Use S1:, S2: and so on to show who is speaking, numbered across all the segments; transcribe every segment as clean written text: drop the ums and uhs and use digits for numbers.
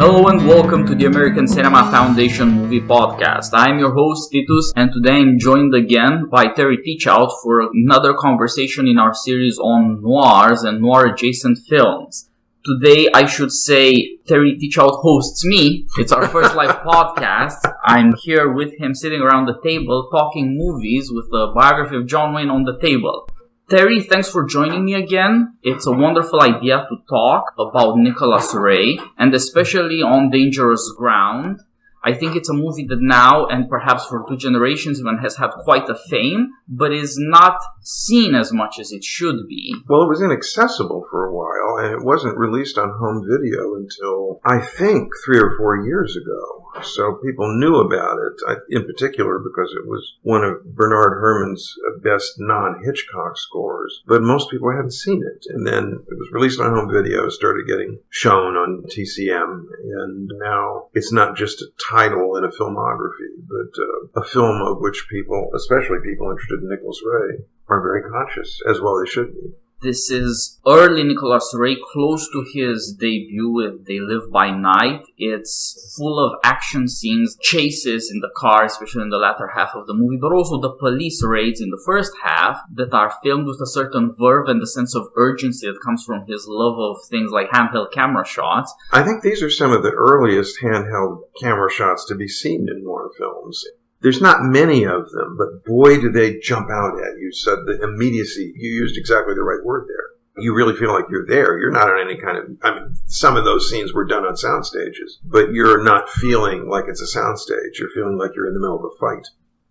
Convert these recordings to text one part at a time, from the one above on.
S1: Hello and welcome to the American Cinema Foundation Movie Podcast. I'm your host Titus, and today I'm joined again by Terry Teachout for another conversation in our series on noirs and noir-adjacent films. Today, I should say, Terry Teachout hosts me. It's our first live podcast. I'm here with him sitting around the table talking movies with the biography of John Wayne on the table. Terry, thanks for joining me again. It's a wonderful idea to talk about Nicholas Ray, and especially on Dangerous Ground. I think it's a movie that now, and perhaps for two generations even, has had quite a fame, but is not seen as much as it should be.
S2: Well, it was inaccessible for a while, and it wasn't released on home video until, I think, 3 or 4 years ago. So people knew about it, in particular because it was one of Bernard Herrmann's best non-Hitchcock scores. But most people hadn't seen it. And then it was released on home video, started getting shown on TCM, and now it's not just a title in a filmography, but a film of which people, especially people interested in Nicholas Ray, are very conscious, as well they should be.
S1: This is early Nicholas Ray, close to his debut with They Live by Night. It's full of action scenes, chases in the car, especially in the latter half of the movie, but also the police raids in the first half that are filmed with a certain verve and the sense of urgency that comes from his love of things like handheld camera shots.
S2: I think these are some of the earliest handheld camera shots to be seen in noir films. There's not many of them, but boy, do they jump out at you. So the immediacy, you used exactly the right word there. You really feel like you're there. You're not on any kind of, some of those scenes were done on sound stages, but you're not feeling like it's a sound stage. You're feeling like you're in the middle of a fight.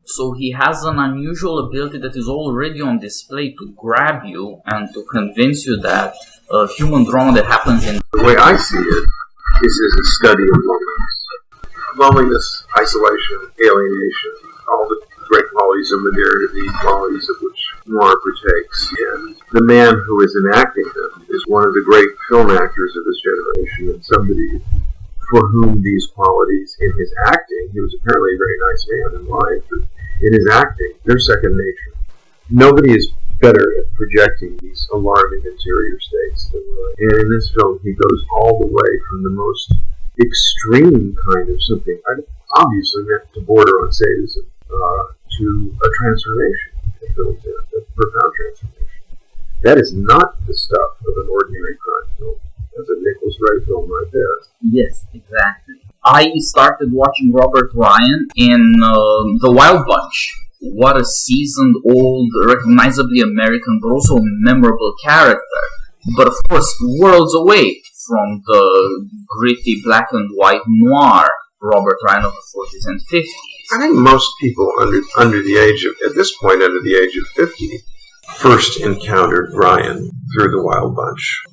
S1: So he has an unusual ability that is already on display to grab you and to convince you that a human drama that happens in...
S2: The way I see it is as a study of loneliness, isolation, alienation, all the great qualities of modernity, qualities of which noir partakes. And the man who is enacting them is one of the great film actors of this generation, and somebody for whom these qualities in his acting, he was apparently a very nice man in life, but in his acting, they're second nature. Nobody is better at projecting these alarming interior states than Roy. And in this film, he goes all the way from the most extreme kind of something, obviously meant to border on sadism, to a transformation, a profound transformation. That is not the stuff of an ordinary crime film. That's a Nicholas Ray film right there.
S1: Yes, exactly. I started watching Robert Ryan in The Wild Bunch. What a seasoned, old, recognizably American, but also memorable character. But of course, worlds away from the gritty black and white noir Robert Ryan of the 40s and 50s.
S2: I think most people under the age of, at this point, under the age of 50, first encountered Ryan through The Wild Bunch.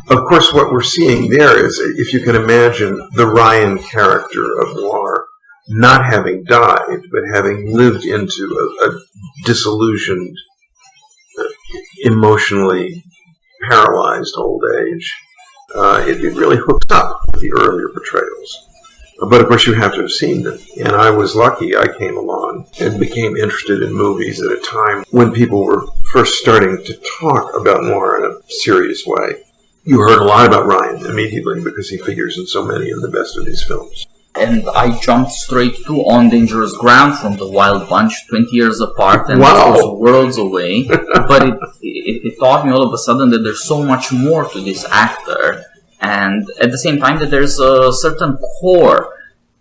S2: Of course, what we're seeing there is, if you can imagine the Ryan character of noir not having died, but having lived into a disillusioned, emotionally paralyzed old age, it really hooks up with the earlier portrayals. But of course you have to have seen them. And I was lucky I came along and became interested in movies at a time when people were first starting to talk about noir in a serious way. You heard a lot about Ryan immediately because he figures in so many of the best of these films.
S1: And I jumped straight to On Dangerous Ground from The Wild Bunch, 20 years apart, and
S2: wow.
S1: It was worlds away. But it taught me all of a sudden that there's so much more to this actor, and at the same time that there's a certain core.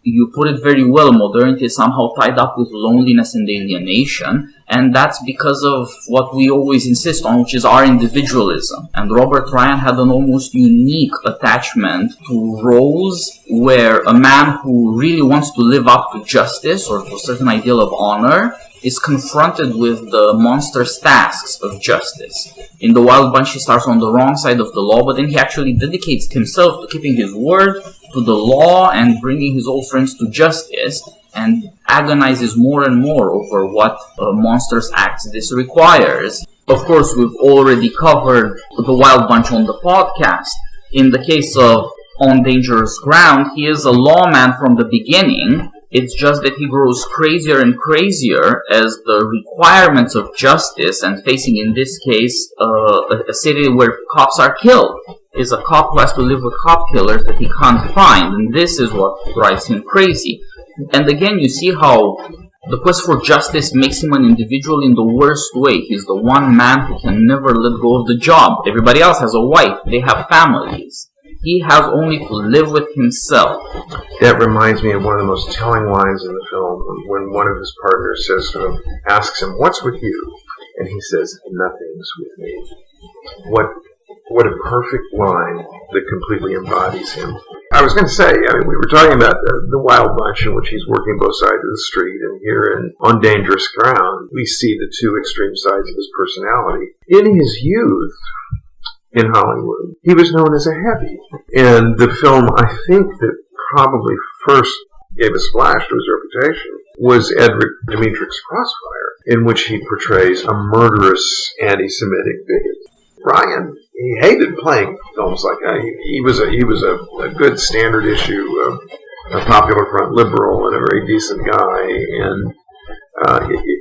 S1: You put it very well, modernity is somehow tied up with loneliness and alienation, and that's because of what we always insist on, which is our individualism. And Robert Ryan had an almost unique attachment to roles where a man who really wants to live up to justice or to a certain ideal of honor is confronted with the monstrous tasks of justice. In The Wild Bunch, he starts on the wrong side of the law, but then he actually dedicates himself to keeping his word, to the law, and bringing his old friends to justice, and agonizes more and more over what monstrous acts this requires. Of course, we've already covered The Wild Bunch on the podcast. In the case of On Dangerous Ground, he is a lawman from the beginning. It's just that he grows crazier and crazier as the requirements of justice and facing, in this case, a city where cops are killed is a cop who has to live with cop killers that he can't find, and this is what drives him crazy. And again, you see how the quest for justice makes him an individual in the worst way. He's the one man who can never let go of the job. Everybody else has a wife. They have families. He has only to live with himself.
S2: That reminds me of one of the most telling lines in the film when one of his partners says to him, asks him, "What's with you?" And he says, "Nothing's with me." What a perfect line that completely embodies him. I was going to say, we were talking about the Wild Bunch in which he's working both sides of the street, and here on Dangerous Ground, we see the two extreme sides of his personality. In his youth, in Hollywood, he was known as a heavy. And the film, I think, that probably first gave a splash to his reputation was Edric Dmytryk's Crossfire, in which he portrays a murderous anti-Semitic bigot. Ryan, he hated playing films like that. He was a good standard issue, a popular front liberal and a very decent guy, and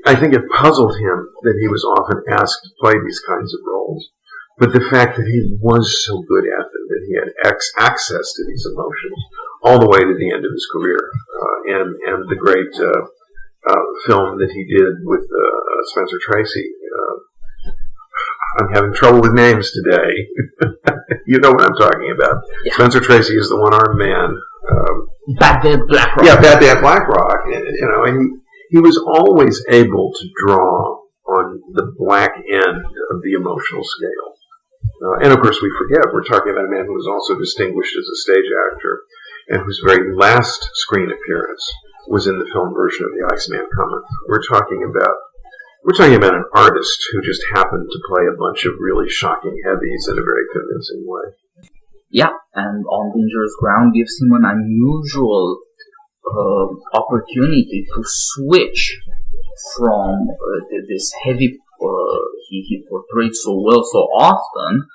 S2: I think it puzzled him that he was often asked to play these kinds of roles. But the fact that he was so good at them, that he had access to these emotions all the way to the end of his career, and the great film that he did with Spencer Tracy. I'm having trouble with names today. You know what I'm talking about. Yeah. Spencer Tracy is the one-armed man.
S1: Bad Dad Black Rock.
S2: Yeah, Bad Dad Black Rock. And he was always able to draw on the black end of the emotional scale. And of course, we forget, we're talking about a man who was also distinguished as a stage actor, and whose very last screen appearance was in the film version of The Iceman Cometh. We're talking about an artist who just happened to play a bunch of really shocking heavies in a very convincing way.
S1: Yeah, and On Dangerous Ground gives him an unusual opportunity to switch from this heavy he portrayed so well so often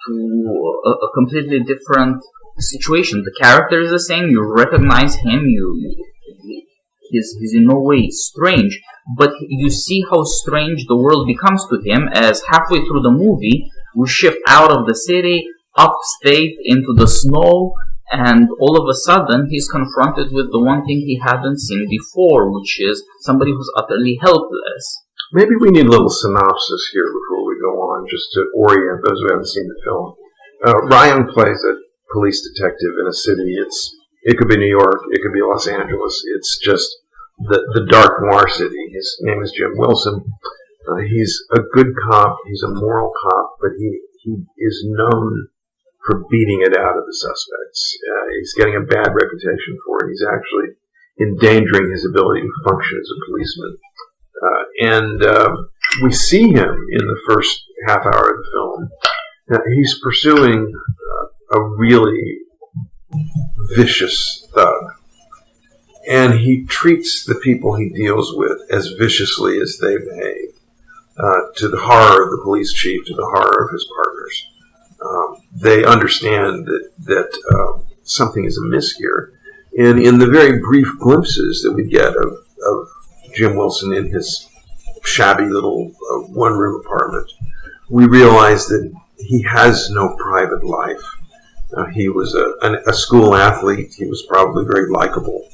S1: to a completely different situation. The character is the same, you recognize him, he's in no way strange, but you see how strange the world becomes to him as halfway through the movie we shift out of the city, upstate into the snow, and all of a sudden he's confronted with the one thing he hadn't seen before, which is somebody who's utterly helpless.
S2: Maybe we need a little synopsis here before we go on, just to orient those who haven't seen the film. Ryan plays a police detective in a city. It could be New York, it could be Los Angeles. It's just the dark noir city. His name is Jim Wilson. He's a good cop. He's a moral cop, but he is known for beating it out of the suspects. He's getting a bad reputation for it. He's actually endangering his ability to function as a policeman. And we see him in the first half hour of the film. He's pursuing a really vicious thug. And he treats the people he deals with as viciously as they behave, to the horror of the police chief, to the horror of his partners. They understand that something is amiss here. And in the very brief glimpses that we get of Jim Wilson in his shabby little one-room apartment, we realize that he has no private life. He was a school athlete. He was probably very likable.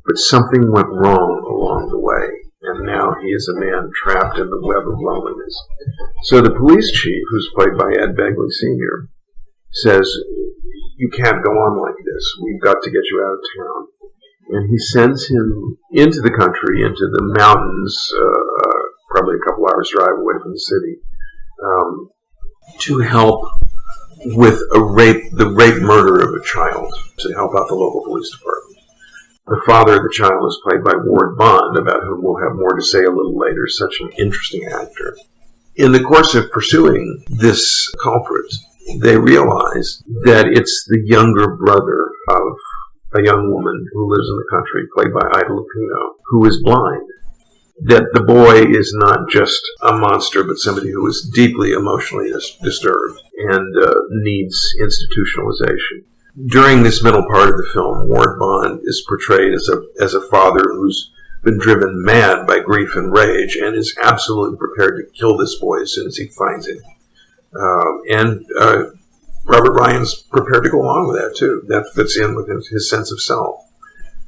S2: But something went wrong along the way, and now he is a man trapped in the web of loneliness. So the police chief, who's played by Ed Begley Sr., says, "You can't go on like this. We've got to get you out of town." And he sends him into the country, into the mountains, probably a couple hours drive away from the city, to help with the rape murder of a child, to help out the local police department. The father of the child is played by Ward Bond, about whom we'll have more to say a little later, such an interesting actor. In the course of pursuing this culprit, they realize that it's the younger brother of a young woman who lives in the country, played by Ida Lupino, who is blind. That the boy is not just a monster, but somebody who is deeply emotionally disturbed and needs institutionalization. During this middle part of the film, Ward Bond is portrayed as a father who's been driven mad by grief and rage and is absolutely prepared to kill this boy as soon as he finds him. And Robert Ryan's prepared to go along with that, too. That fits in with his sense of self.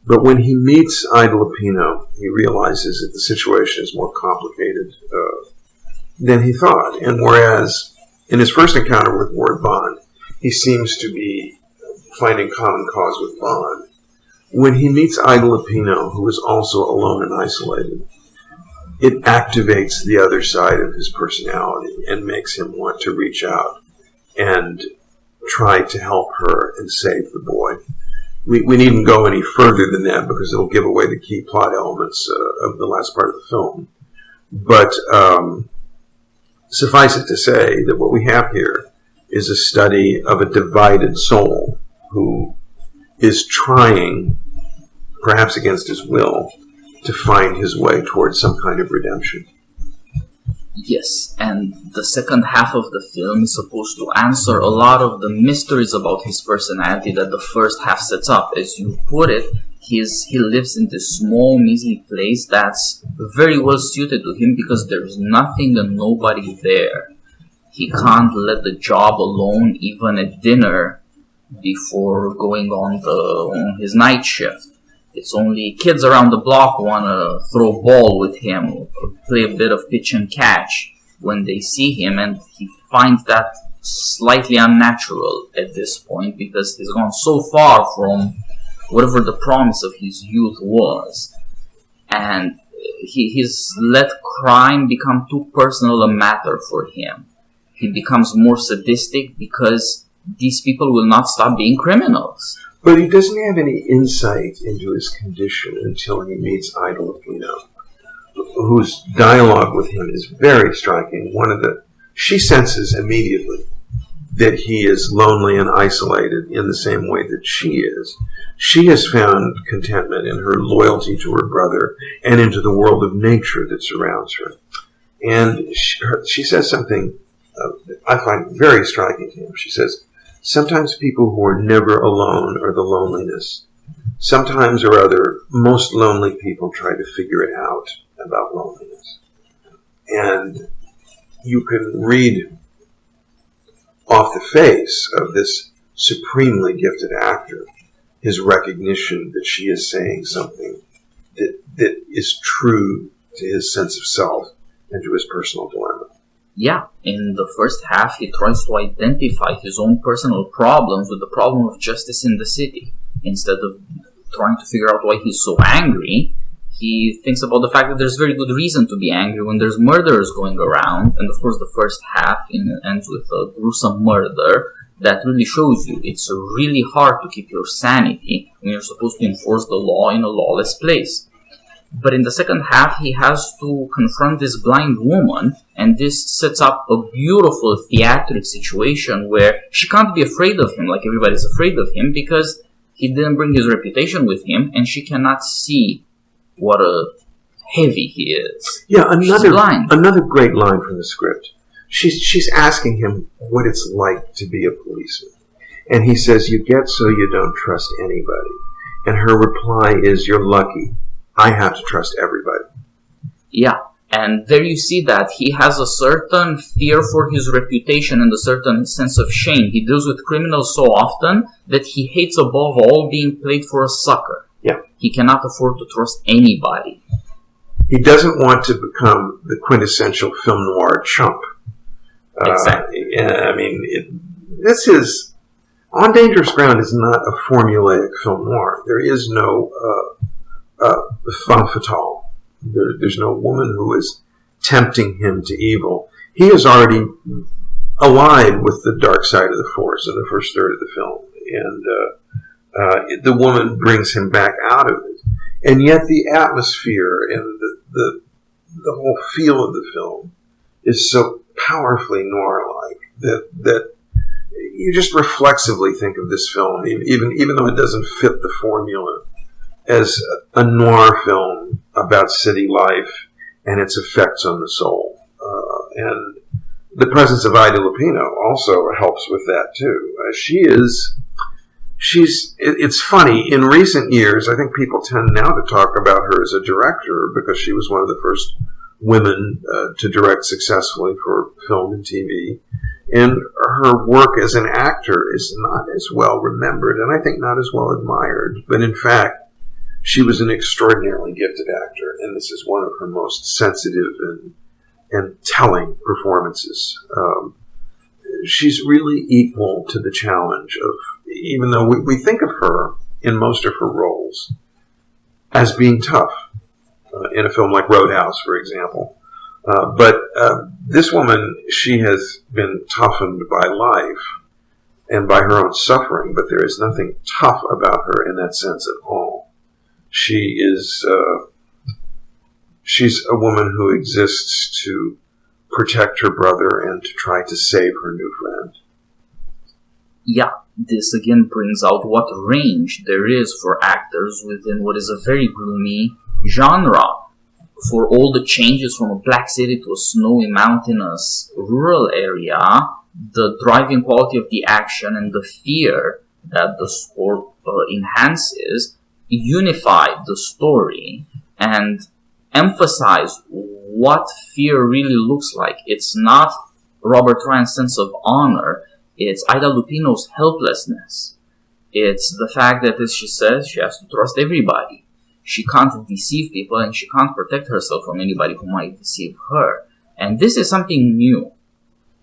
S2: But when he meets Ida Lupino, he realizes that the situation is more complicated than he thought. And whereas in his first encounter with Ward Bond, he seems to be finding common cause with Bond, when he meets Ida Lupino, who is also alone and isolated, it activates the other side of his personality and makes him want to reach out and try to help her and save the boy. We needn't go any further than that because it'll give away the key plot elements of the last part of the film. But suffice it to say that what we have here is a study of a divided soul who is trying, perhaps against his will, to find his way towards some kind of redemption.
S1: Yes, and the second half of the film is supposed to answer a lot of the mysteries about his personality that the first half sets up. As you put it, he lives in this small, measly place that's very well suited to him because there's nothing and nobody there. He can't let the job alone even at dinner before going on his night shift. It's only kids around the block want to throw ball with him or play a bit of pitch and catch when they see him, and he finds that slightly unnatural at this point because he's gone so far from whatever the promise of his youth was. And he's let crime become too personal a matter for him. He becomes more sadistic because these people will not stop being criminals.
S2: But he doesn't have any insight into his condition until he meets Ida Lupino, whose dialogue with him is very striking. She senses immediately that he is lonely and isolated in the same way that she is. She has found contentment in her loyalty to her brother and into the world of nature that surrounds her. And she says something I find very striking to him. She says, "Sometimes people who are never alone are the loneliness. Sometimes or other, most lonely people try to figure it out about loneliness." And you can read off the face of this supremely gifted actor his recognition that she is saying something that is true to his sense of self and to his personal dilemma.
S1: Yeah, in the first half, he tries to identify his own personal problems with the problem of justice in the city. Instead of trying to figure out why he's so angry, he thinks about the fact that there's very good reason to be angry when there's murderers going around. And of course, the first half ends with a gruesome murder that really shows you it's really hard to keep your sanity when you're supposed to enforce the law in a lawless place. But in the second half, he has to confront this blind woman, and this sets up a beautiful theatric situation where she can't be afraid of him like everybody's afraid of him because he didn't bring his reputation with him, and she cannot see what a heavy he is.
S2: Yeah, another great line from the script. She's asking him what it's like to be a policeman. And he says, "You get so you don't trust anybody." And her reply is, "You're lucky. I have to trust everybody."
S1: Yeah, and there you see that he has a certain fear for his reputation and a certain sense of shame. He deals with criminals so often that he hates above all being played for a sucker.
S2: Yeah.
S1: He cannot afford to trust anybody.
S2: He doesn't want to become the quintessential film noir chump.
S1: Exactly.
S2: This is... On Dangerous Ground is not a formulaic film noir. There is no femme fatale. There's no woman who is tempting him to evil. He is already allied with the dark side of the force in the first third of the film, and the woman brings him back out of it. And yet the atmosphere and the whole feel of the film is so powerfully noir-like that you just reflexively think of this film, even though it doesn't fit the formula, as a noir film about city life and its effects on the soul. And the presence of Ida Lupino also helps with that, too. It's funny, in recent years, I think people tend now to talk about her as a director because she was one of the first women to direct successfully for film and TV. And her work as an actor is not as well remembered, and I think not as well admired. But in fact, she was an extraordinarily gifted actor, and this is one of her most sensitive and telling performances. She's really equal to the challenge of, even though we think of her in most of her roles as being tough, in a film like Roadhouse, for example. But this woman, she has been toughened by life and by her own suffering, but there is nothing tough about her in that sense at all. She is, she's a woman who exists to protect her brother and to try to save her new friend.
S1: Yeah, this again brings out what range there is for actors within what is a very gloomy genre. For all the changes from a black city to a snowy, mountainous, rural area, the driving quality of the action and the fear that the score enhances unify the story and emphasize what fear really looks like. It's not Robert Ryan's sense of honor. It's Ida Lupino's helplessness. It's the fact that, as she says, she has to trust everybody. She can't deceive people, and she can't protect herself from anybody who might deceive her. And this is something new.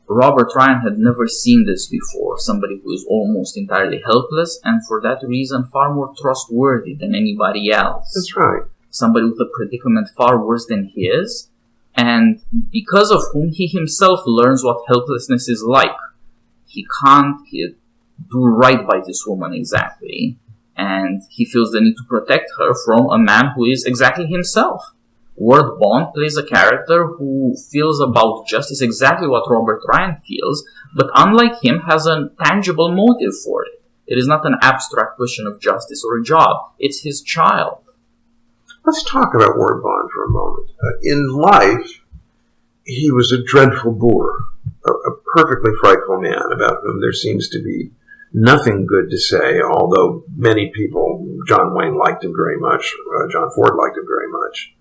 S1: Robert Ryan had never seen this before. Somebody who is almost entirely helpless, and for that reason far more trustworthy than anybody else.
S2: That's right.
S1: Somebody with a predicament far worse than his, and because of whom he himself learns what helplessness is like. He can't do right by this woman exactly, and he feels the need to protect her from a man who is exactly himself. Ward Bond plays a character who feels about justice exactly what Robert Ryan feels, but unlike him has a tangible motive for it. It is not an abstract question of justice or a job. It's his child.
S2: Let's talk about Ward Bond for a moment. In life, he was a dreadful boor, a perfectly frightful man about whom there seems to be nothing good to say, although many people, John Wayne liked him very much, John Ford liked him very much.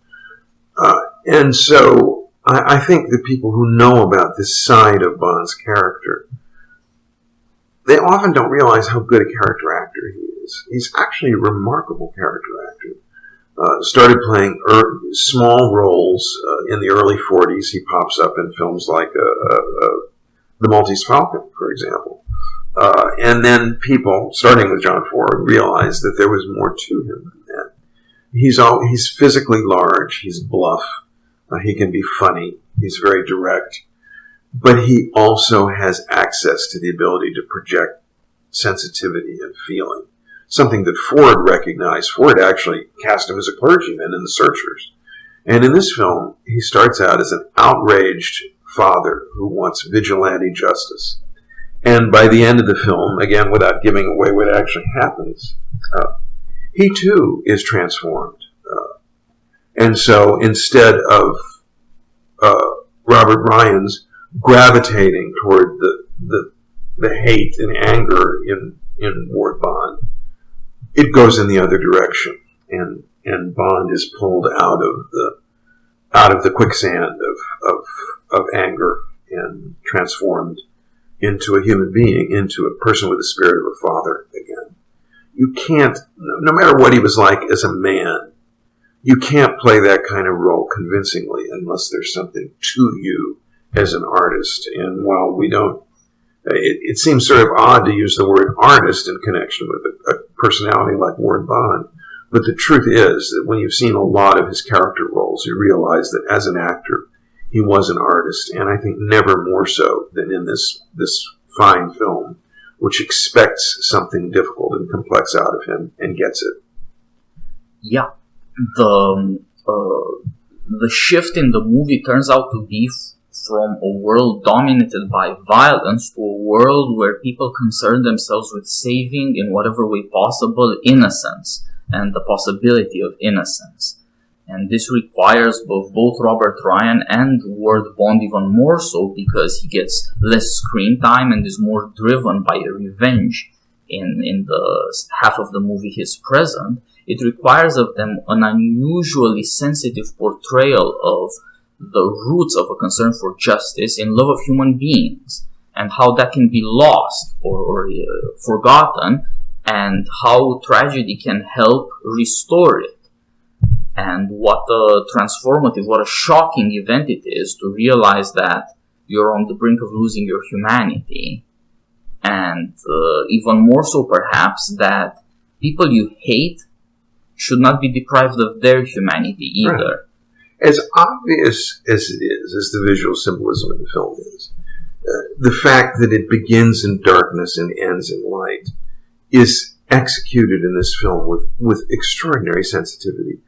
S2: And so I think the people who know about this side of Bond's character, they often don't realize how good a character actor he is. He's actually a remarkable character actor. Started playing small roles in the early 40s. He pops up in films like The Maltese Falcon, for example. And then people, starting with John Ford, realized that there was more to him than that. He's physically large. He's bluff. He can be funny. He's very direct. But he also has access to the ability to project sensitivity and feeling. Something that Ford recognized. Ford actually cast him as a clergyman in The Searchers. And in this film, he starts out as an outraged father who wants vigilante justice. And by the end of the film, again, without giving away what actually happens, he too is transformed. And so instead of Robert Ryan's gravitating toward the hate and anger in Ward Bond, it goes in the other direction, and Bond is pulled out of the quicksand of anger and transformed into a human being, into a person with the spirit of a father again. You can't, no matter what he was like as a man, you can't play that kind of role convincingly unless there's something to you as an artist. And while we don't, it seems sort of odd to use the word artist in connection with a personality like Ward Bond, but the truth is that when you've seen a lot of his character roles, you realize that as an actor, he was an artist, and I think never more so than in this fine film, which expects something difficult and complex out of him and gets it.
S1: Yeah, the shift in the movie turns out to be from a world dominated by violence to a world where people concern themselves with saving, in whatever way possible, innocence and the possibility of innocence. And this requires both Robert Ryan and Ward Bond even more so, because he gets less screen time and is more driven by revenge in the half of the movie he's present. It requires of them an unusually sensitive portrayal of the roots of a concern for justice in love of human beings. and how that can be lost or forgotten, and how tragedy can help restore it. And what a transformative, what a shocking event it is to realize that you're on the brink of losing your humanity. And even more so perhaps that people you hate should not be deprived of their humanity either.
S2: Right. As obvious as it is, as the visual symbolism of the film is, the fact that it begins in darkness and ends in light is executed in this film with extraordinary sensitivity.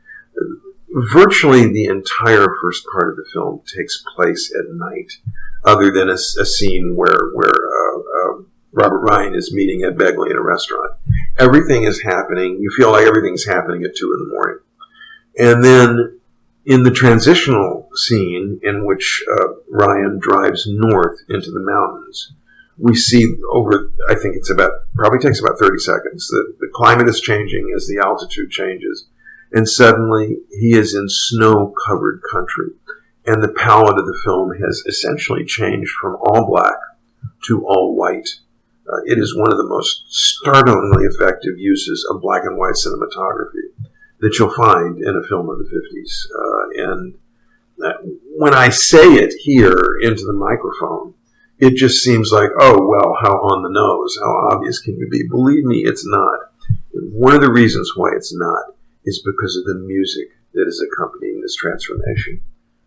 S2: Virtually the entire first part of the film takes place at night, other than a scene where Robert Ryan is meeting Ed Begley in a restaurant. Everything is happening. You feel like everything's happening at 2 a.m. And then in the transitional scene in which Ryan drives north into the mountains, we see over, I think probably takes about 30 seconds, the climate is changing as the altitude changes. And suddenly he is in snow-covered country. And the palette of the film has essentially changed from all black to all white. It is one of the most startlingly effective uses of black and white cinematography that you'll find in a film of the 50s. And when I say it here into the microphone, it just seems like, oh, well, how on the nose, how obvious can you be? Believe me, it's not. And one of the reasons why it's not is because of the music that is accompanying this transformation,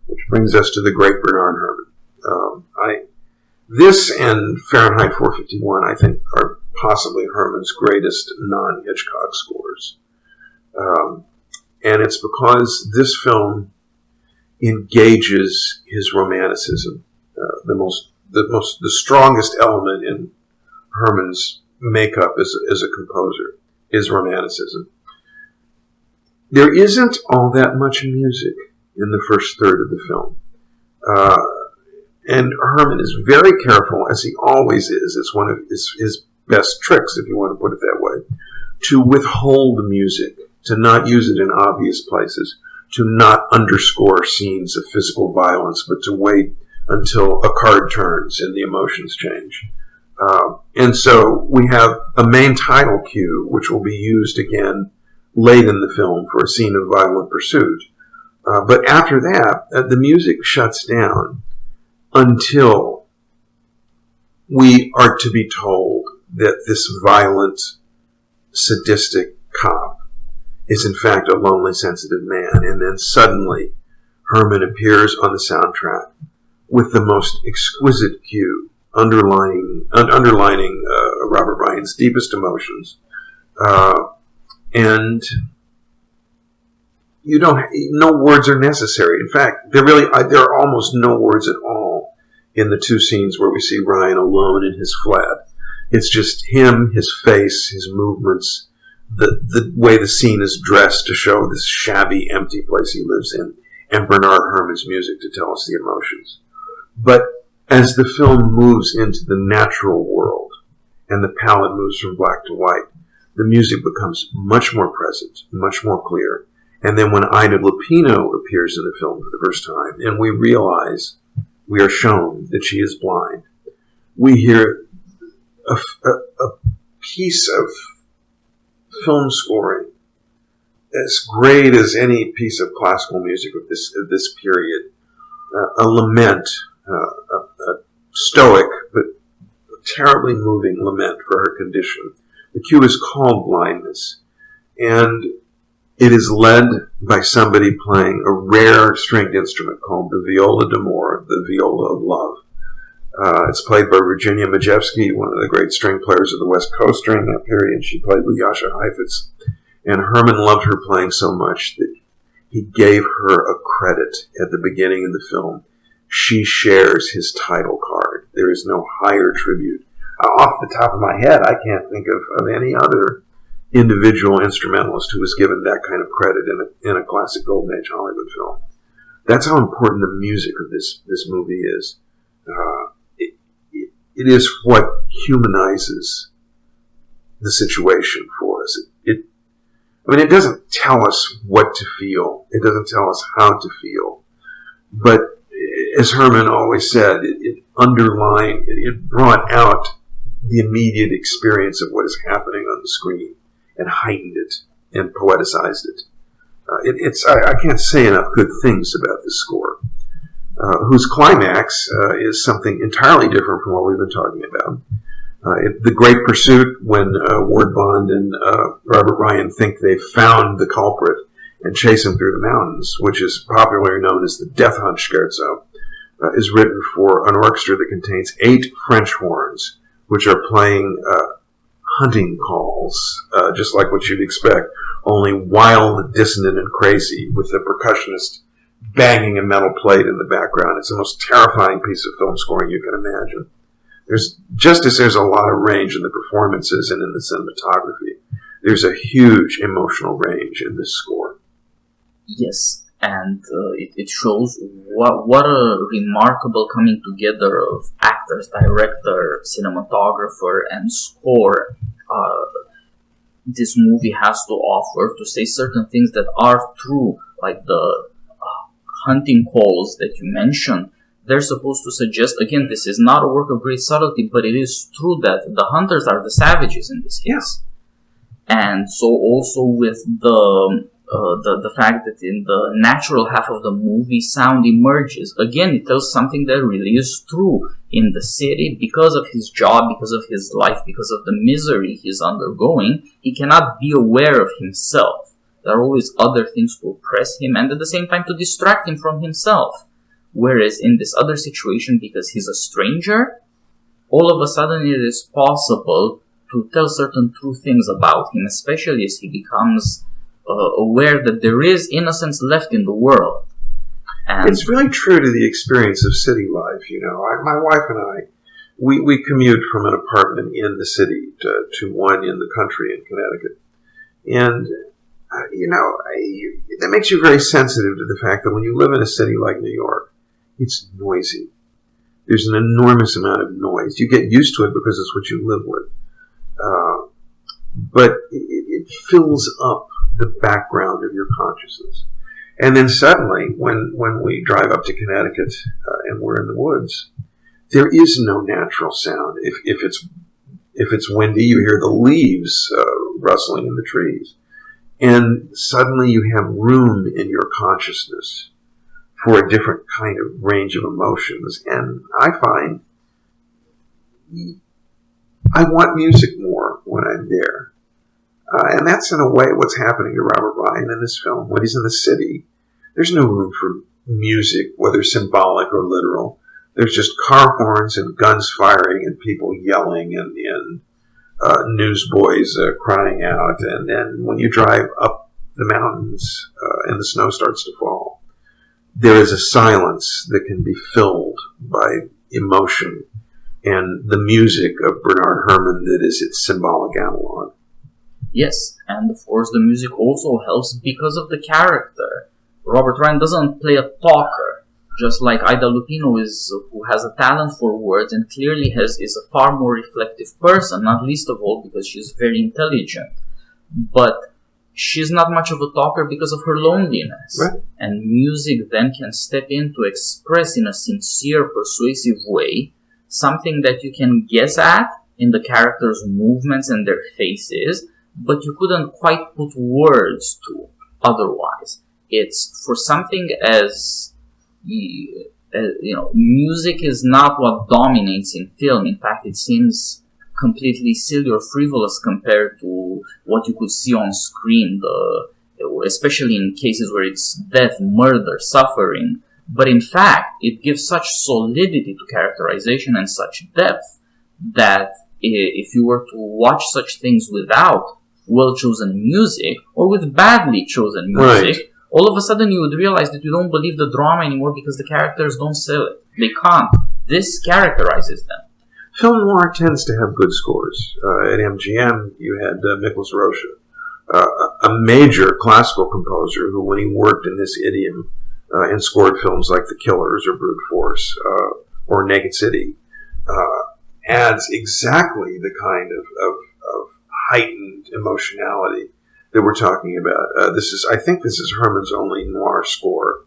S2: which brings us to the great Bernard Herrmann. This and Fahrenheit 451, I think, are possibly Herrmann's greatest non-Hitchcock scores. And it's because this film engages his romanticism. The strongest element in Herrmann's makeup as a composer is romanticism. There isn't all that much music in the first third of the film. And Herrmann is very careful, as he always is. It's one of his best tricks, if you want to put it that way, to withhold the music, to not use it in obvious places, to not underscore scenes of physical violence, but to wait until a card turns and the emotions change. And so we have a main title cue, which will be used again late in the film for a scene of violent pursuit. But after that, the music shuts down until we are to be told that this violent, sadistic cop is in fact a lonely, sensitive man. And then suddenly Herrmann appears on the soundtrack with the most exquisite cue underlining Robert Ryan's deepest emotions. And no words are necessary. In fact, there are almost no words at all in the 2 scenes where we see Ryan alone in his flat. It's just him, his face, his movements, the way the scene is dressed to show this shabby, empty place he lives in, and Bernard Herrmann's music to tell us the emotions. But as the film moves into the natural world and the palette moves from black to white, the music becomes much more present, much more clear. And then when Ida Lupino appears in the film for the first time, and we are shown that she is blind, we hear a piece of film scoring as great as any piece of classical music of this period, a lament, a stoic but terribly moving lament for her condition. The cue is called Blindness, and it is led by somebody playing a rare stringed instrument called the viola d'amore, the viola of love. It's played by Virginia Majewski, one of the great string players of the West Coast during that period. She played with Jascha Heifetz, and Herrmann loved her playing so much that he gave her a credit at the beginning of the film. She shares his title card. There is no higher tribute. Off the top of my head, I can't think of any other individual instrumentalist who was given that kind of credit in a classic Golden Age Hollywood film. That's how important the music of this movie is. It is what humanizes the situation for us. It doesn't tell us what to feel. It doesn't tell us how to feel. But as Herrmann always said, underlying, it brought out the immediate experience of what is happening on the screen and heightened it and poeticized it. I can't say enough good things about this score, whose climax is something entirely different from what we've been talking about. The Great Pursuit, when Ward Bond and Robert Ryan think they've found the culprit and chase him through the mountains, which is popularly known as the Death Hunt Scherzo, is written for an orchestra that contains 8 French horns, which are playing hunting calls, just like what you'd expect, only wild, dissonant, and crazy, with the percussionist banging a metal plate in the background. It's the most terrifying piece of film scoring you can imagine. There's a lot of range in the performances and in the cinematography, there's a huge emotional range in this score.
S1: Yes, and it shows what a remarkable coming together of actors, director, cinematographer, and score this movie has to offer to say certain things that are true, like the hunting calls that you mentioned. They're supposed to suggest, again, this is not a work of great subtlety, but it is true that the hunters are the savages in this case. And so also with the fact that in the natural half of the movie, sound emerges. Again, it tells something that really is true. In the city, because of his job, because of his life, because of the misery he's undergoing, he cannot be aware of himself. There are always other things to oppress him and at the same time to distract him from himself. Whereas in this other situation, because he's a stranger, all of a sudden it is possible to tell certain true things about him, especially as he becomes aware that there is innocence left in the world. And
S2: it's really true to the experience of city life. You know, my wife and I, we commute from an apartment in the city to one in the country in Connecticut. And, that makes you very sensitive to the fact that when you live in a city like New York, it's noisy. There's an enormous amount of noise. You get used to it because it's what you live with. But it fills up the background of your consciousness. And then suddenly, when we drive up to Connecticut and we're in the woods, there is no natural sound. If it's windy, you hear the leaves rustling in the trees. And suddenly you have room in your consciousness for a different kind of range of emotions. And I find I want music more when I'm there. And that's in a way what's happening to Robert Ryan in this film. When he's in the city, there's no room for music, whether symbolic or literal. There's just car horns and guns firing and people yelling and newsboys crying out. And then when you drive up the mountains and the snow starts to fall, there is a silence that can be filled by emotion and the music of Bernard Herrmann that is its symbolic analog.
S1: Yes, and of course the music also helps because of the character. Robert Ryan doesn't play a talker, just like Ida Lupino who has a talent for words and clearly is a far more reflective person, not least of all because she's very intelligent. But she's not much of a talker because of her loneliness. Right. And music then can step in to express in a sincere, persuasive way something that you can guess at in the characters' movements and their faces, but you couldn't quite put words to otherwise. It's for something as, music is not what dominates in film. In fact, it seems completely silly or frivolous compared to what you could see on screen, especially in cases where it's death, murder, suffering. But in fact, it gives such solidity to characterization and such depth that if you were to watch such things without well-chosen music or with badly chosen music, right, all of a sudden you would realize that you don't believe the drama anymore because the characters don't sell it. They can't. This characterizes them.
S2: Film noir tends to have good scores. At MGM, you had Miklos Rocha, a major classical composer who, when he worked in this idiom and scored films like The Killers or Brute Force or Naked City, adds exactly the kind of heightened emotionality that we're talking about. I think this is Herrmann's only noir score.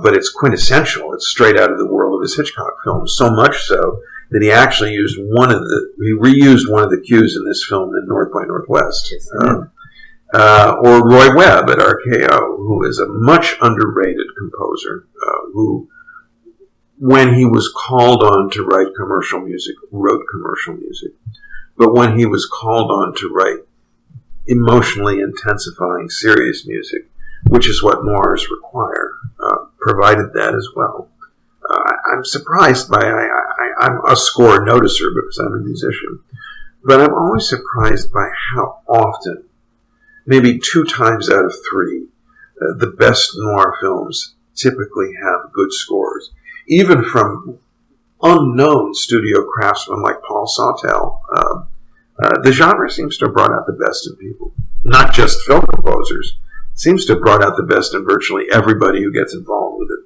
S2: but it's quintessential. It's straight out of the world of his Hitchcock films, so much so that he actually reused one of the cues in this film in North by Northwest. Or Roy Webb at RKO, who is a much underrated composer, who, when he was called on to write commercial music, wrote commercial music. But when he was called on to write emotionally intensifying, serious music, which is what noirs require, provided that as well. I'm surprised by, I'm a score noticer because I'm a musician, but I'm always surprised by how often, maybe 2 times out of 3, the best noir films typically have good scores, even from unknown studio craftsmen like Paul Sawtelle. The genre seems to have brought out the best in people, not just film composers. It seems to have brought out the best in virtually everybody who gets involved with it.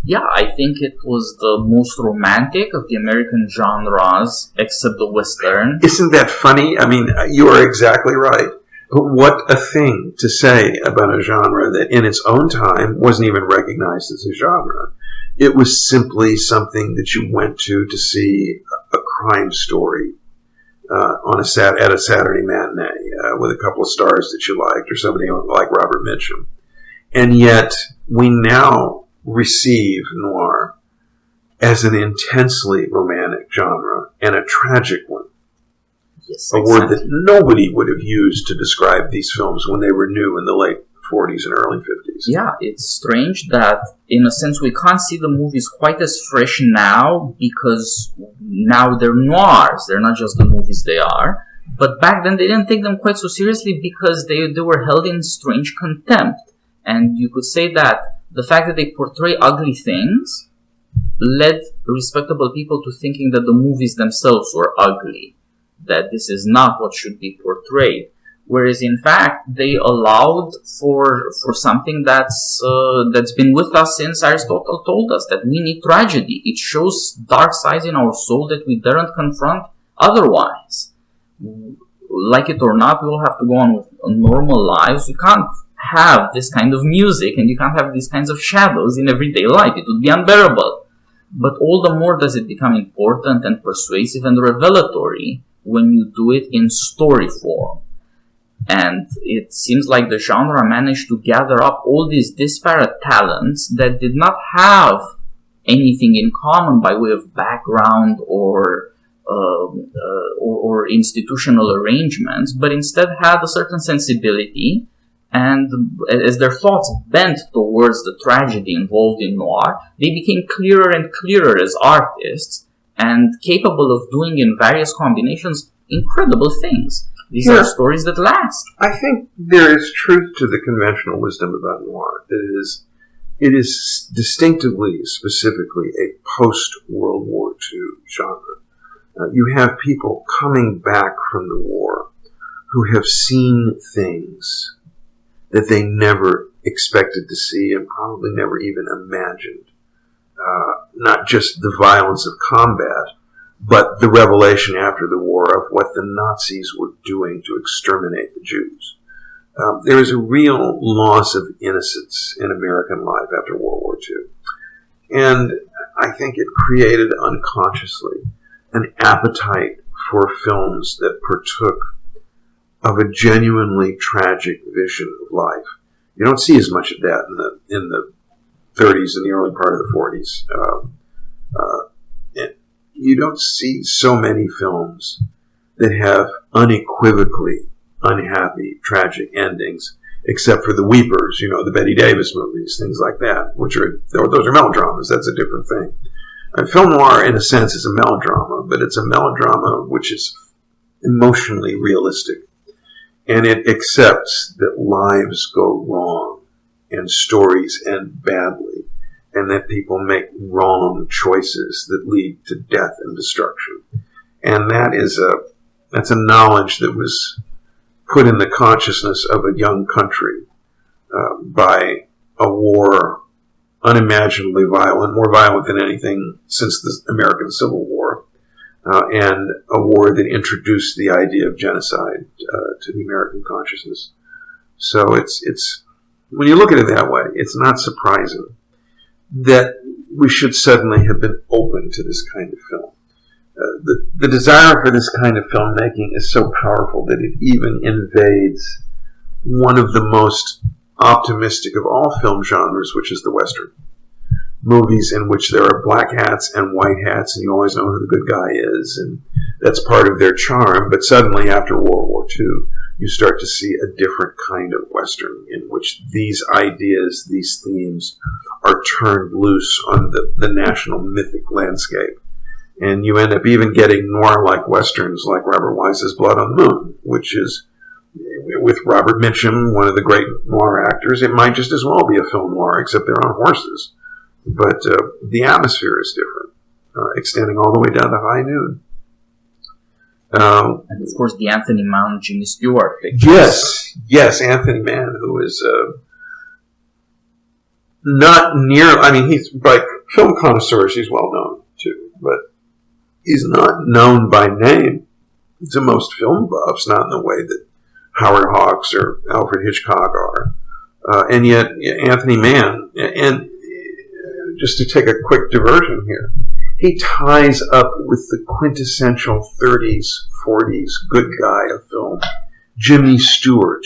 S1: Yeah, I think it was the most romantic of the American genres, except the Western.
S2: Isn't that funny? I mean, you are exactly right. But what a thing to say about a genre that in its own time wasn't even recognized as a genre. It was simply something that you went to see a crime story at a Saturday matinee with a couple of stars that you liked, or somebody like Robert Mitchum. And yet, we now receive noir as an intensely romantic genre and a tragic one.
S1: Yes,
S2: a word that nobody would have used to describe these films when they were new in the late 40s and early 50s.
S1: Yeah, it's strange that, in a sense, we can't see the movies quite as fresh now because now they're noirs. They're not just the movies they are. But back then, they didn't take them quite so seriously because they were held in strange contempt. And you could say that the fact that they portray ugly things led respectable people to thinking that the movies themselves were ugly, that this is not what should be portrayed. Whereas in fact, they allowed for something that's been with us since Aristotle told us, that we need tragedy. It shows dark sides in our soul that we daren't confront otherwise. Like it or not, we will have to go on with normal lives. You can't have this kind of music and you can't have these kinds of shadows in everyday life. It would be unbearable. But all the more does it become important and persuasive and revelatory when you do it in story form. And it seems like the genre managed to gather up all these disparate talents that did not have anything in common by way of background or institutional arrangements, but instead had a certain sensibility. And as their thoughts bent towards the tragedy involved in noir, they became clearer and clearer as artists and capable of doing in various combinations incredible things. These are stories that last.
S2: I think there is truth to the conventional wisdom about noir. It is distinctively, specifically a post-World War II genre. You have people coming back from the war who have seen things that they never expected to see and probably never even imagined. Not just the violence of combat, but the revelation after the war of what the Nazis were doing to exterminate the Jews. There is a real loss of innocence in American life after World War II. And I think it created unconsciously an appetite for films that partook of a genuinely tragic vision of life. You don't see as much of that in the 30s and the early part of the 40s. You don't see so many films that have unequivocally unhappy, tragic endings, except for the Weepers, the Bette Davis movies, things like that, those are melodramas. That's a different thing. Film noir, in a sense, is a melodrama, but it's a melodrama which is emotionally realistic. And it accepts that lives go wrong and stories end badly, and that people make wrong choices that lead to death and destruction. And that's a knowledge that was put in the consciousness of a young country by a war unimaginably violent, more violent than anything since the American Civil War, and a war that introduced the idea of genocide to the American consciousness. So it's when you look at it that way, it's not surprising that we should suddenly have been open to this kind of film. The desire for this kind of filmmaking is so powerful that it even invades one of the most optimistic of all film genres, which is the Western. Movies in which there are black hats and white hats, and you always know who the good guy is, and that's part of their charm. But suddenly, after World War II, you start to see a different kind of Western in which these ideas, these themes, are turned loose on the national mythic landscape. And you end up even getting noir-like Westerns like Robert Wise's Blood on the Moon, which is, with Robert Mitchum, one of the great noir actors, it might just as well be a film noir, except they're on horses. But the atmosphere is different, extending all the way down to High Noon.
S1: And of course, the Anthony Mann, Jimmy Stewart pictures.
S2: Yes, Anthony Mann, who is not near. I mean, he's by film connoisseurs, he's well known too, but he's not known by name to most film buffs, not in the way that Howard Hawks or Alfred Hitchcock are. And yet, Anthony Mann, and just to take a quick diversion here, he ties up with the quintessential 30s, 40s good guy of film, Jimmy Stewart,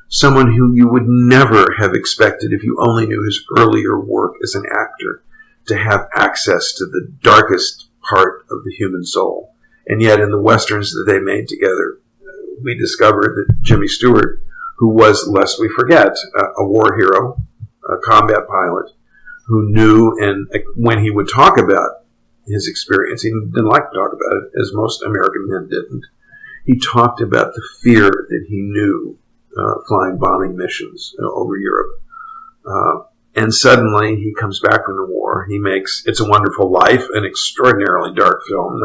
S2: someone who you would never have expected if you only knew his earlier work as an actor to have access to the darkest part of the human soul. And yet in the Westerns that they made together, we discovered that Jimmy Stewart, who was, lest we forget, a war hero, a combat pilot, who knew, and when he would talk about his experience, he didn't like to talk about it, as most American men didn't. He talked about the fear that he knew flying bombing missions over Europe. And suddenly he comes back from the war. He makes It's a Wonderful Life, an extraordinarily dark film,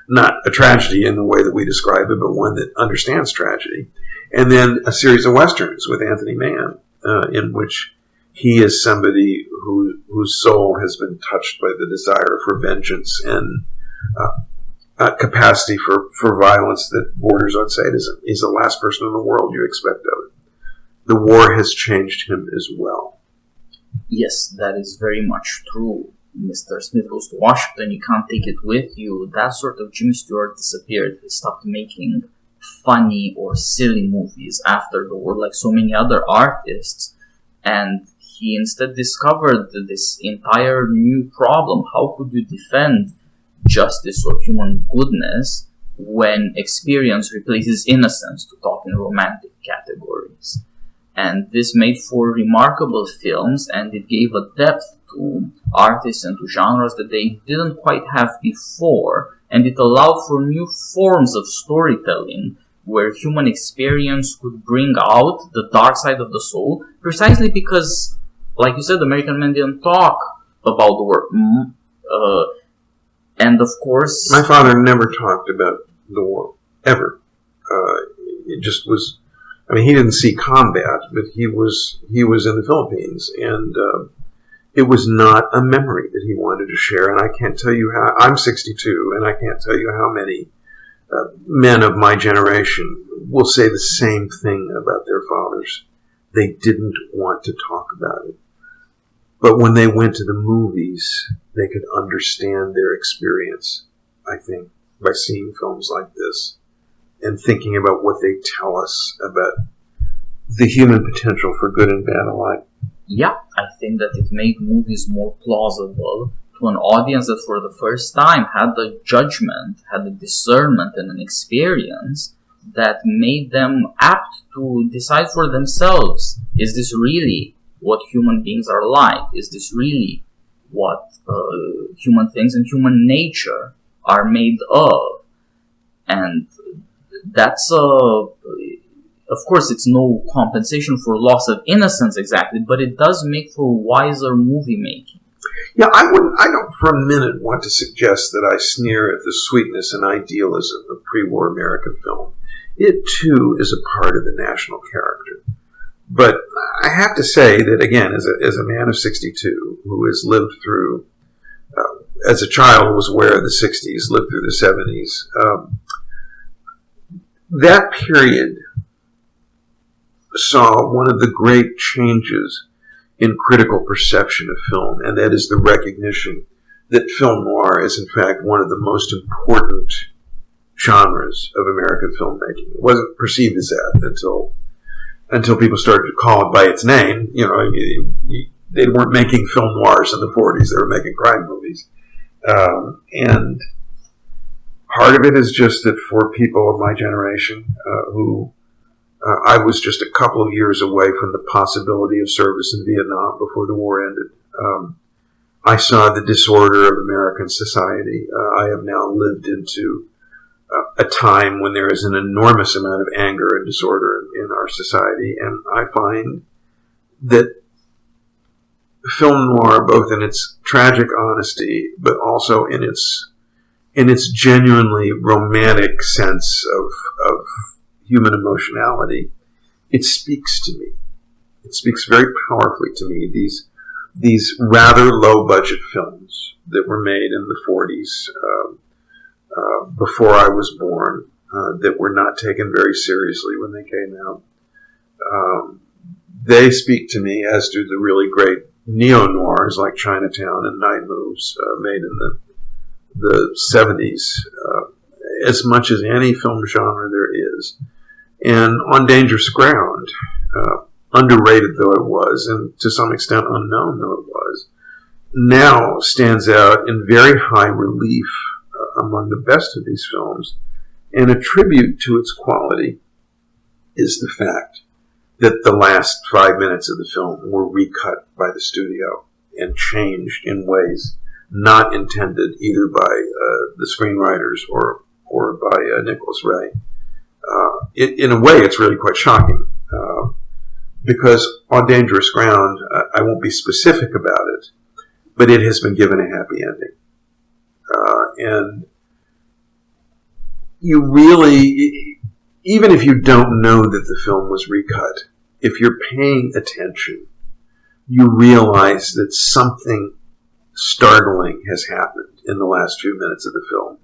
S2: not a tragedy in the way that we describe it, but one that understands tragedy. And then a series of Westerns with Anthony Mann, in which he is somebody whose soul has been touched by the desire for vengeance and capacity for violence that borders on sadism. He's the last person in the world you expect of it. The war has changed him as well.
S1: Yes, that is very much true. Mr. Smith Goes to Washington, you can't take it with you. That sort of Jimmy Stewart disappeared. He stopped making funny or silly movies after the war, like so many other artists. And he instead discovered this entire new problem. How could you defend justice or human goodness when experience replaces innocence, to talk in romantic categories? And this made for remarkable films, and it gave a depth to artists and to genres that they didn't quite have before. And it allowed for new forms of storytelling, where human experience could bring out the dark side of the soul, precisely because, like you said, American men didn't talk about the war. And of course,
S2: my father never talked about the war, ever. It just was, I mean, he didn't see combat, but he was in the Philippines, and it was not a memory that he wanted to share. And I can't tell you how, I'm 62, and I can't tell you how many men of my generation will say the same thing about their fathers. They didn't want to talk about it. But when they went to the movies, they could understand their experience, I think, by seeing films like this and thinking about what they tell us about the human potential for good and bad alike.
S1: Yeah, I think that it made movies more plausible to an audience that for the first time had the judgment, had the discernment and an experience that made them apt to decide for themselves, is this really what human beings are like? Is this really what human things and human nature are made of? And that's of course, it's no compensation for loss of innocence exactly, but it does make for wiser movie making.
S2: Yeah, I don't for a minute want to suggest that I sneer at the sweetness and idealism of pre-war American film. It, too, is a part of the national character. But I have to say that, again, as a man of 62 who has lived through, as a child was aware of the 60s, lived through the 70s, that period saw one of the great changes in critical perception of film, and that is the recognition that film noir is in fact one of the most important genres of American filmmaking. It wasn't perceived as that until people started to call it by its name. You know, I mean, they weren't making film noirs in the 40s; they were making crime movies, and part of it is just that for people of my generation who I was just a couple of years away from the possibility of service in Vietnam before the war ended. I saw the disorder of American society. I have now lived into a time when there is an enormous amount of anger and disorder in our society, and I find that film noir, both in its tragic honesty, but also in its genuinely romantic sense of human emotionality, it speaks to me. It speaks very powerfully to me. These rather low-budget films that were made in the 40s, before I was born, that were not taken very seriously when they came out, they speak to me, as do the really great neo-noirs like Chinatown and Night Moves, made in the 70s, as much as any film genre there is. And On Dangerous Ground, underrated though it was, and to some extent unknown though it was, now stands out in very high relief among the best of these films. And a tribute to its quality is the fact that the last 5 minutes of the film were recut by the studio and changed in ways not intended either by the screenwriters or by Nicholas Ray. In a way, it's really quite shocking, because On Dangerous Ground, I won't be specific about it, but it has been given a happy ending. And you really, even if you don't know that the film was recut, if you're paying attention, you realize that something startling has happened in the last few minutes of the film.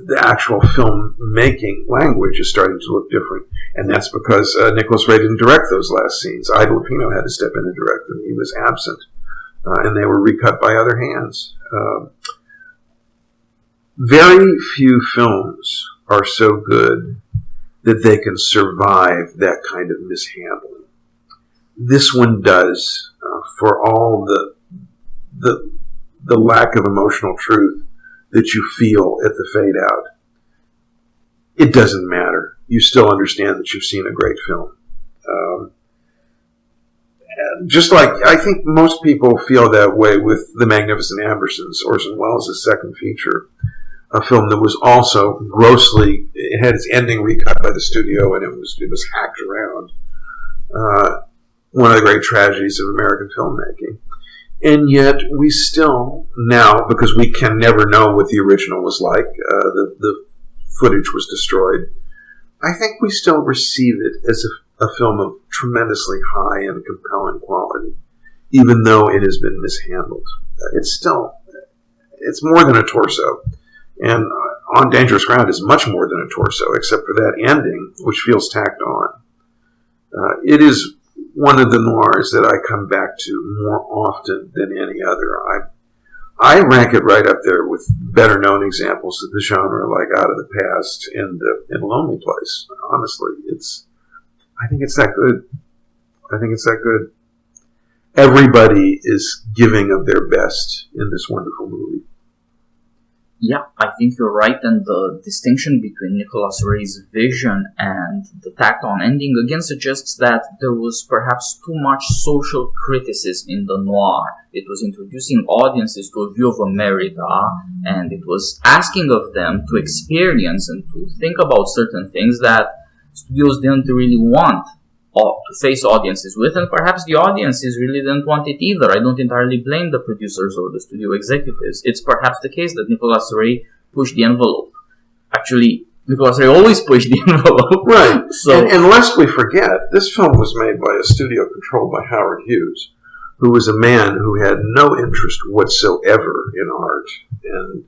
S2: The actual film-making language is starting to look different, and that's because Nicholas Ray didn't direct those last scenes. Ida Lupino had to step in and direct them. He was absent, and they were recut by other hands. Very few films are so good that they can survive that kind of mishandling. This one does, for all the lack of emotional truth that you feel at the fade out. It doesn't matter. You still understand that you've seen a great film. Just like I think most people feel that way with The Magnificent Ambersons, Orson Welles' second feature, a film that was also grossly, it had its ending recut by the studio and it was hacked around. One of the great tragedies of American filmmaking. And yet we still now, because we can never know what the original was like, the footage was destroyed, I think we still receive it as a film of tremendously high and compelling quality, even though it has been mishandled. It's more than a torso. And On Dangerous Ground is much more than a torso, except for that ending, which feels tacked on. It is one of the noirs that I come back to more often than any other. I rank it right up there with better-known examples of the genre, like Out of the Past and Lonely Place. Honestly, I think it's that good. Everybody is giving of their best in this wonderful movie.
S1: Yeah, I think you're right, and the distinction between Nicholas Ray's vision and the tacked-on ending again suggests that there was perhaps too much social criticism in the noir. It was introducing audiences to a view of America, and it was asking of them to experience and to think about certain things that studios didn't really want to face audiences with, and perhaps the audiences really didn't want it either. I don't entirely blame the producers or the studio executives. It's perhaps the case that Nicholas Ray pushed the envelope. Actually, Nicholas Ray always pushed the envelope.
S2: Right.
S1: So,
S2: and lest we forget, this film was made by a studio controlled by Howard Hughes, who was a man who had no interest whatsoever in art, and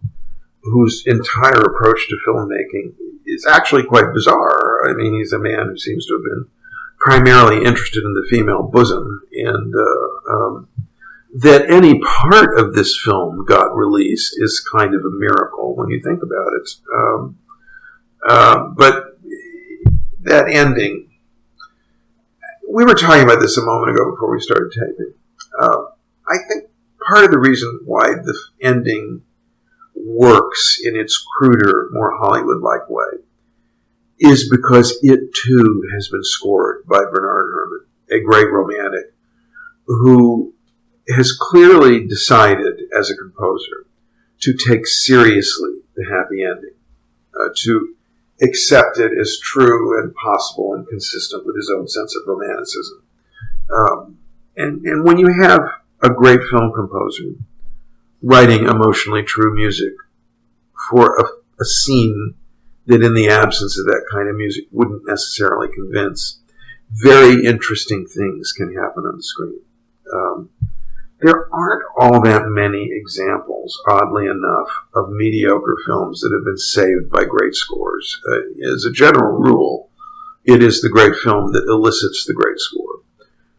S2: whose entire approach to filmmaking is actually quite bizarre. I mean, he's a man who seems to have been primarily interested in the female bosom, and that any part of this film got released is kind of a miracle when you think about it. But that ending, we were talking about this a moment ago before we started taping. I think part of the reason why the ending works in its cruder, more Hollywood-like way is because it too has been scored by Bernard Herrmann, a great romantic who has clearly decided as a composer to take seriously the happy ending, to accept it as true and possible and consistent with his own sense of romanticism. And when you have a great film composer writing emotionally true music for a scene that in the absence of that kind of music wouldn't necessarily convince, very interesting things can happen on the screen. There aren't all that many examples, oddly enough, of mediocre films that have been saved by great scores. As a general rule, it is the great film that elicits the great score.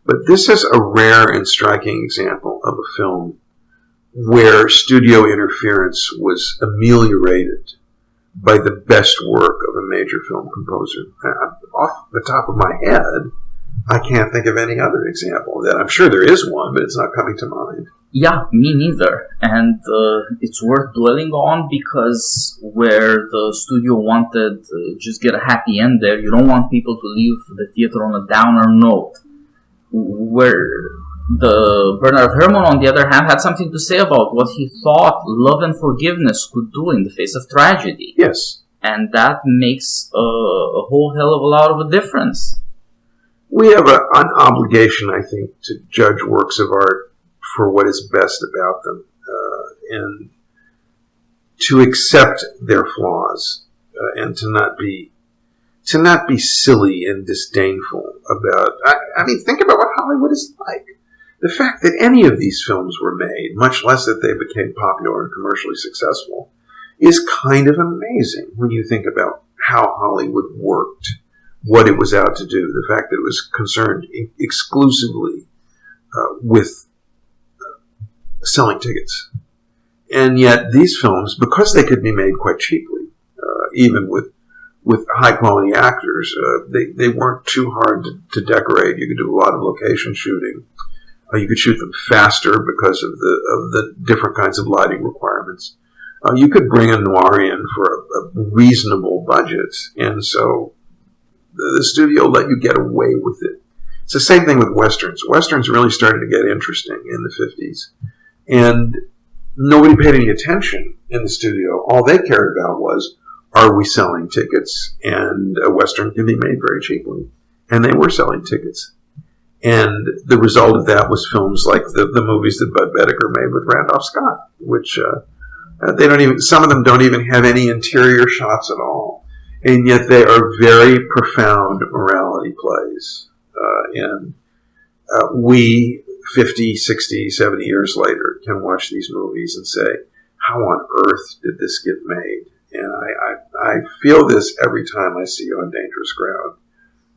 S2: But this is a rare and striking example of a film where studio interference was ameliorated by the best work of a major film composer. Off the top of my head, I can't think of any other example of that. I'm sure there is one, but it's not coming to mind.
S1: Yeah, me neither. And it's worth dwelling on because where the studio wanted just get a happy end there, you don't want people to leave the theater on a downer note. Where the Bernard Herrmann, on the other hand, had something to say about what he thought love and forgiveness could do in the face of tragedy.
S2: Yes.
S1: And that makes a whole hell of a lot of a difference.
S2: We have an obligation, I think, to judge works of art for what is best about them, and to accept their flaws, and to not be silly and disdainful about. I mean, think about what Hollywood is like. The fact that any of these films were made, much less that they became popular and commercially successful, is kind of amazing when you think about how Hollywood worked. What it was out to do, the fact that it was concerned exclusively with selling tickets. And yet these films, because they could be made quite cheaply, even with high-quality actors, they weren't too hard to decorate. You could do a lot of location shooting. You could shoot them faster because of the different kinds of lighting requirements. You could bring a noir in for a reasonable budget, and so the studio let you get away with it. It's the same thing with Westerns. Westerns really started to get interesting in the 50s. And nobody paid any attention in the studio. All they cared about was, are we selling tickets? And a Western can be made very cheaply. And they were selling tickets. And the result of that was films like the movies that Bud Boetticher made with Randolph Scott, which some of them don't even have any interior shots at all. And yet they are very profound morality plays. And we, 50, 60, 70 years later, can watch these movies and say, how on earth did this get made? And I feel this every time I see On Dangerous Ground.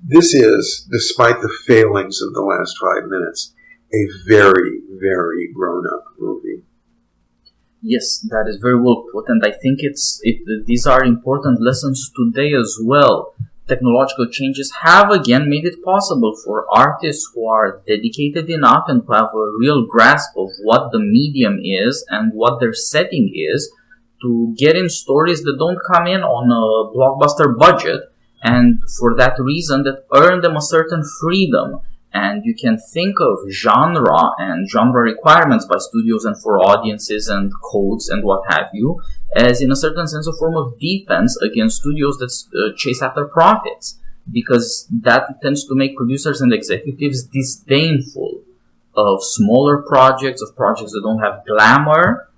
S2: This is, despite the failings of the last 5 minutes, a very, very grown-up movie.
S1: Yes, that is very well put, and I think these are important lessons today as well. Technological changes have again made it possible for artists who are dedicated enough and who have a real grasp of what the medium is and what their setting is to get in stories that don't come in on a blockbuster budget, and for that reason that earn them a certain freedom. And you can think of genre and genre requirements by studios and for audiences and codes and what have you as, in a certain sense, a form of defense against studios that chase after profits, because that tends to make producers and executives disdainful of smaller projects, of projects that don't have glamour,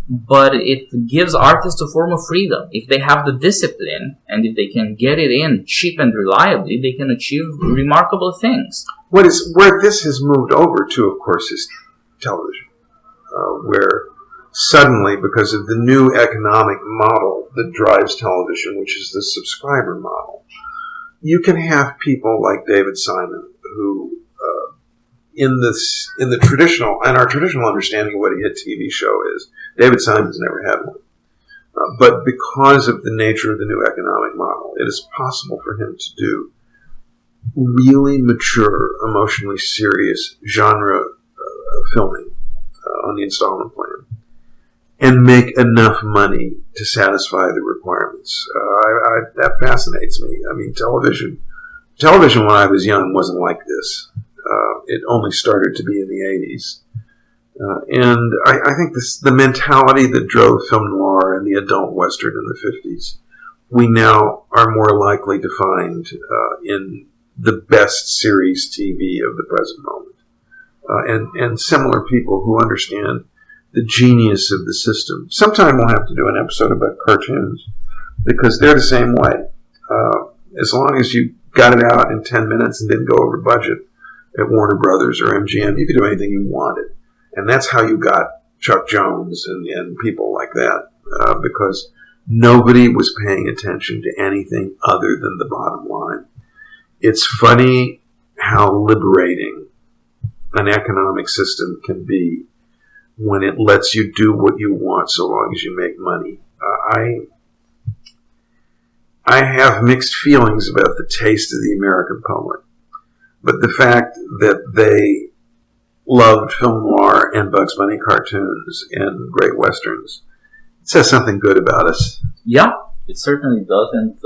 S1: but it gives artists a form of freedom. If they have the discipline and if they can get it in cheap and reliably, they can achieve remarkable things.
S2: Where this has moved over to, of course, is television, where suddenly, because of the new economic model that drives television, which is the subscriber model, you can have people like David Simon who, in our traditional understanding of what a hit TV show is, David Simon's never had one. But because of the nature of the new economic model, it is possible for him to do really mature, emotionally serious genre filming on the installment plan and make enough money to satisfy the requirements. That fascinates me. I mean, television when I was young wasn't like this. It only started to be in the 80s. And I think the mentality that drove film noir and the adult western in the 50s, we now are more likely to find in the best series TV of the present moment. And similar people who understand the genius of the system. Sometime we'll have to do an episode about cartoons, because they're the same way. As long as you got it out in 10 minutes and didn't go over budget at Warner Brothers or MGM, you could do anything you wanted. And that's how you got Chuck Jones and people like that, because nobody was paying attention to anything other than the bottom line. It's funny how liberating an economic system can be when it lets you do what you want so long as you make money. I have mixed feelings about the taste of the American public, but the fact that they loved film noir and Bugs Bunny cartoons and great westerns says something good about us.
S1: Yeah, it certainly does, and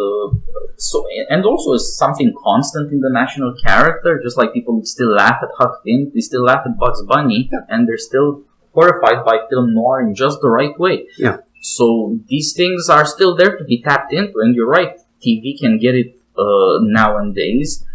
S1: also is something constant in the national character. Just like people still laugh at Huck Finn, they still laugh at Bugs Bunny, and they're still horrified by film noir in just the right way.
S2: Yeah.
S1: So these things are still there to be tapped into, and you're right, TV can get it nowadays.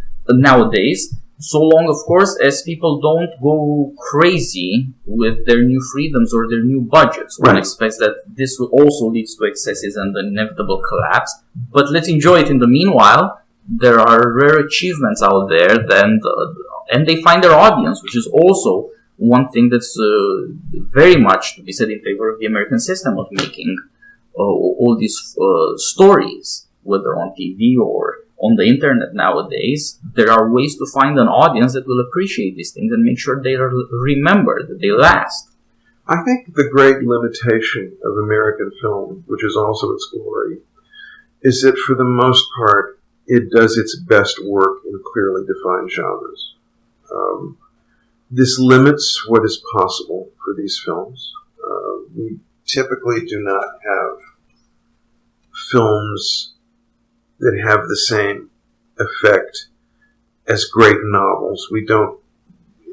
S1: So long, of course, as people don't go crazy with their new freedoms or their new budgets. One expects that this will also lead to excesses and the inevitable collapse. But let's enjoy it in the meanwhile. There are rare achievements out there, and they find their audience, which is also one thing that's very much to be said in favor of the American system of making all these stories, whether on TV or on the internet nowadays. There are ways to find an audience that will appreciate these things and make sure they are remembered, that they last.
S2: I think the great limitation of American film, which is also its glory, is that for the most part, it does its best work in clearly defined genres. This limits what is possible for these films. We typically do not have films that have the same effect as great novels.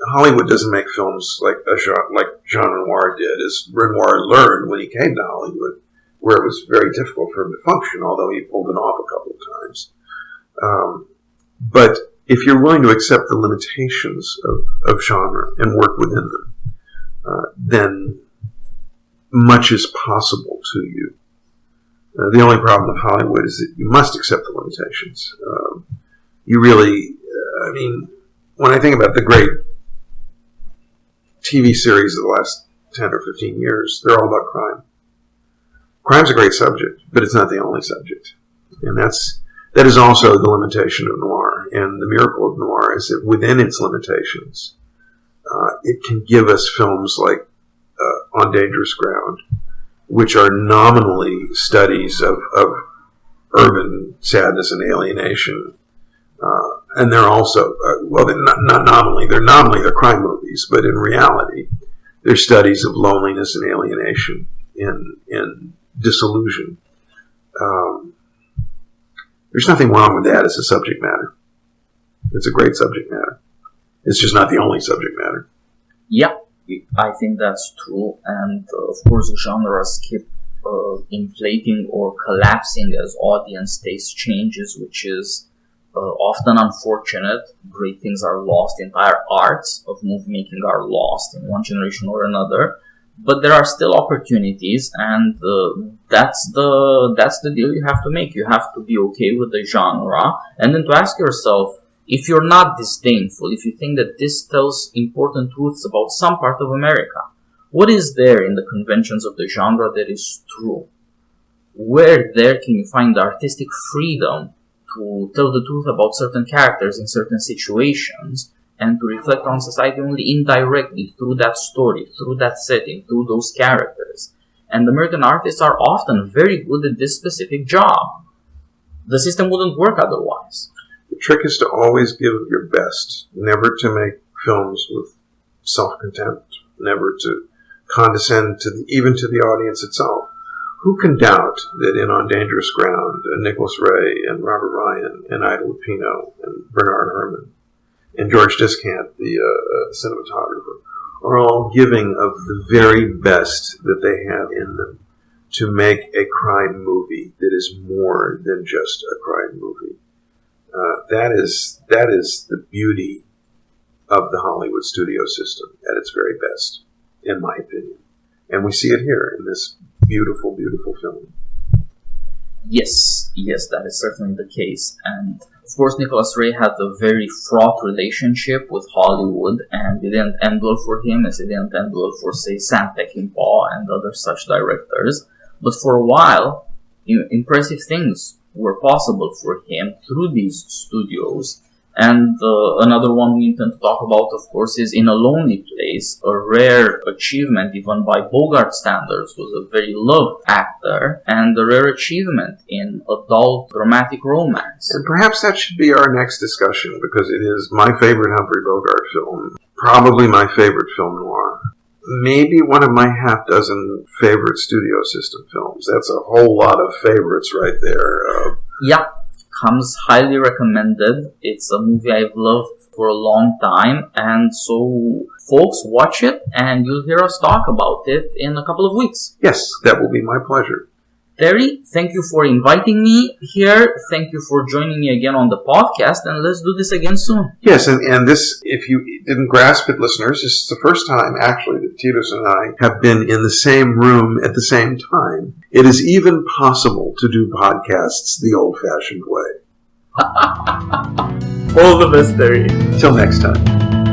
S2: Hollywood doesn't make films like Jean Renoir did, as Renoir learned when he came to Hollywood, where it was very difficult for him to function, although he pulled it off a couple of times. But if you're willing to accept the limitations of genre and work within them, then much is possible to you. The only problem with Hollywood is that you must accept the limitations. When I think about the great TV series of the last 10 or 15 years, they're all about crime. Crime's a great subject, but it's not the only subject. And that is also the limitation of noir. And the miracle of noir is that within its limitations, it can give us films like On Dangerous Ground, which are nominally studies of urban sadness and alienation. And they're also, they're not nominally, they're crime movies, but in reality, they're studies of loneliness and alienation and disillusion. There's nothing wrong with that as a subject matter. It's a great subject matter. It's just not the only subject matter.
S1: Yeah, I think that's true. And of course, genres keep inflating or collapsing as audience taste changes, which is often unfortunate. Great things are lost. Entire arts of movie making are lost in one generation or another. But there are still opportunities, and that's the deal you have to make. You have to be okay with the genre, and then to ask yourself, if you're not disdainful, if you think that this tells important truths about some part of America, what is there in the conventions of the genre that is true? Where there can you find the artistic freedom to tell the truth about certain characters in certain situations, and to reflect on society only indirectly through that story, through that setting, through those characters. And American artists are often very good at this specific job. The system wouldn't work otherwise.
S2: The trick is to always give your best, never to make films with self-contempt, never to condescend even to the audience itself. Who can doubt that in On Dangerous Ground, Nicholas Ray and Robert Ryan and Ida Lupino and Bernard Herrmann and George Discant, the cinematographer, are all giving of the very best that they have in them to make a crime movie that is more than just a crime movie. That is the beauty of the Hollywood studio system at its very best, in my opinion. And we see it here in this beautiful, beautiful film.
S1: Yes, that is certainly the case. And of course, Nicholas Ray had a very fraught relationship with Hollywood, and it didn't end well for him as it didn't end well for, say, Sam Peckinpah and other such directors. But for a while, impressive things were possible for him through these studios. And another one we intend to talk about, of course, is In a Lonely Place, a rare achievement even by Bogart standards, who was a very loved actor, and a rare achievement in adult dramatic romance.
S2: And perhaps that should be our next discussion, because it is my favorite Humphrey Bogart film, probably my favorite film noir. Maybe one of my half-dozen favorite studio system films. That's a whole lot of favorites right there.
S1: Yeah. Comes highly recommended. It's a movie I've loved for a long time, and so folks, watch it and you'll hear us talk about it in a couple of weeks.
S2: Yes, that will be my pleasure.
S1: Terry, thank you for inviting me here. Thank you for joining me again on the podcast, and let's do this again soon.
S2: Yes, and this, if you didn't grasp it, listeners, this is the first time, actually, that Titus and I have been in the same room at the same time. It is even possible to do podcasts the old-fashioned way.
S1: All the best, Terry.
S2: Till next time.